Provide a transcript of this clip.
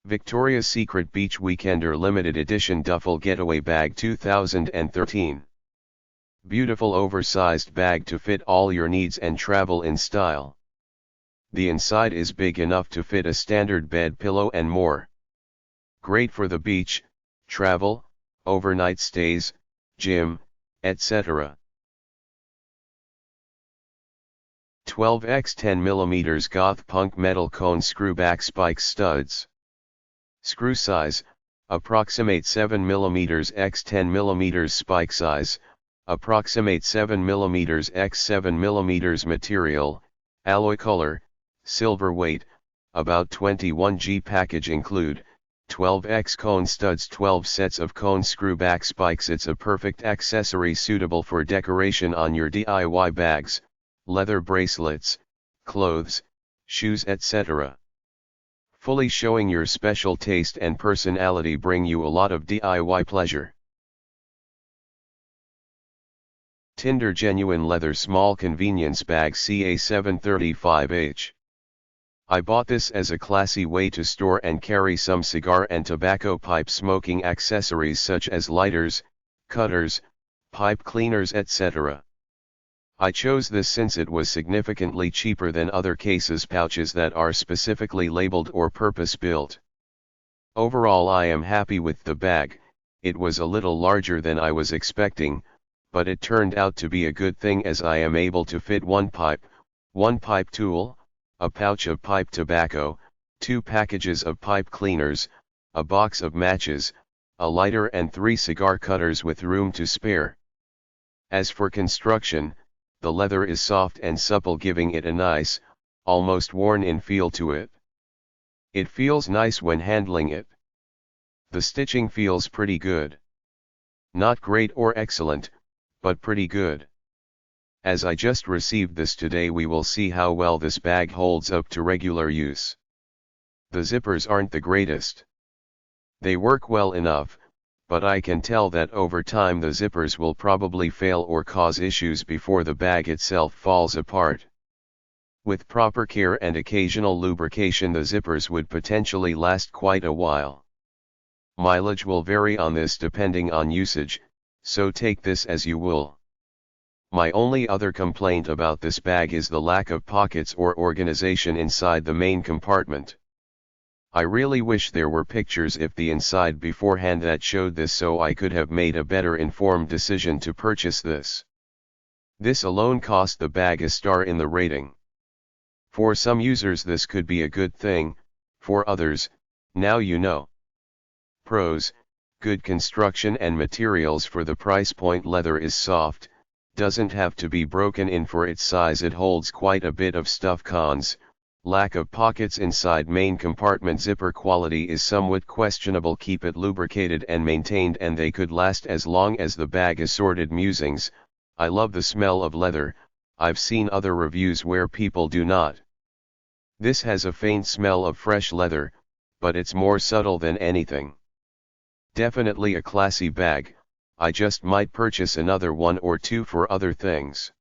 Victoria's Secret Beach Weekender Limited Edition Duffle Getaway Bag 2013. Beautiful oversized bag to fit all your needs and travel in style. The inside is big enough to fit a standard bed pillow and more. Great for the beach, travel, overnight stays, gym, etc. 12x 10mm Goth Punk Metal Cone Screwback Spike Studs. Screw size, approximate 7mm x 10mm spike size, approximate 7mm x 7mm material, alloy color, silver weight, about 21 g package include, 12x cone studs 12 sets of cone screwback spikes. It's a perfect accessory suitable for decoration on your DIY bags, leather bracelets, clothes, shoes etc. Fully showing your special taste and personality, bring you a lot of DIY pleasure. Tinder Genuine Leather Small Convenience Bag CA735H. I bought this as a classy way to store and carry some cigar and tobacco pipe smoking accessories such as lighters, cutters, pipe cleaners etc. I chose this since it was significantly cheaper than other cases pouches that are specifically labeled or purpose-built. Overall, I am happy with the bag. It was a little larger than I was expecting, but it turned out to be a good thing as I am able to fit one pipe tool, a pouch of pipe tobacco, 2 packages of pipe cleaners, a box of matches, a lighter and 3 cigar cutters with room to spare. As for construction, the leather is soft and supple, giving it a nice, almost worn-in feel to it. It feels nice when handling it. The stitching feels pretty good. Not great or excellent, but pretty good. As I just received this today, we will see how well this bag holds up to regular use. The zippers aren't the greatest. They work well enough, but I can tell that over time the zippers will probably fail or cause issues before the bag itself falls apart. With proper care and occasional lubrication, the zippers would potentially last quite a while. Mileage will vary on this depending on usage, so take this as you will. My only other complaint about this bag is the lack of pockets or organization inside the main compartment. I really wish there were pictures of the inside beforehand that showed this, so I could have made a better informed decision to purchase this. This alone cost the bag a star in the rating. For some users this could be a good thing, for others, now you know. Pros: good construction and materials for the price point. Leather is soft, doesn't have to be broken in for its size. It holds quite a bit of stuff. Cons: lack of pockets inside main compartment. Zipper quality is somewhat questionable. Keep it lubricated and maintained and they could last as long as the bag. Assorted musings: I love the smell of leather. I've seen other reviews where people do not. This has a faint smell of fresh leather, but it's more subtle than anything. Definitely a classy bag. I just might purchase another one or two for other things.